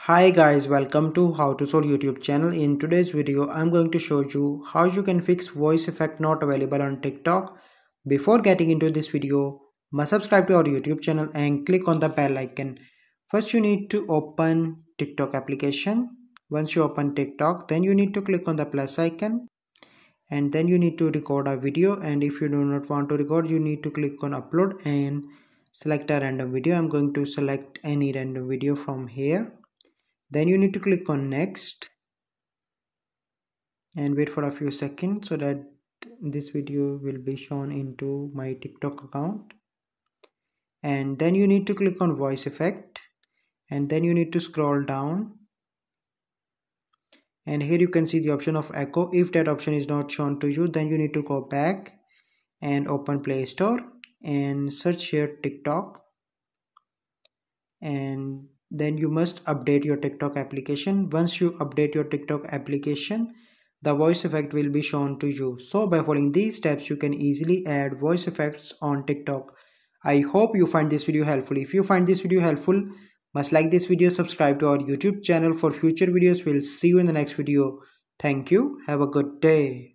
Hi guys, welcome to How to Solve YouTube channel. In today's video, I'm going to show you how you can fix voice effect not available on TikTok. Before getting into this video, must subscribe to our YouTube channel and click on the bell icon. First, you need to open TikTok application. Once you open TikTok, then you need to click on the plus icon and then you need to record a video. And if you do not want to record, you need to click on upload and select a random video. I'm going to select any random video from here. Then you need to click on next and wait for a few seconds so that this video will be shown into my TikTok account. And then you need to click on voice effect and then you need to scroll down, and here you can see the option of echo. If that option is not shown to you, then you need to go back and open Play Store and search here TikTok, and then you must update your TikTok application. Once you update your TikTok application, the voice effect will be shown to you. So by following these steps, you can easily add voice effects on TikTok. I hope you find this video helpful. If you find this video helpful, must like this video, subscribe to our YouTube channel for future videos. We'll see you in the next video. Thank you. Have a good day.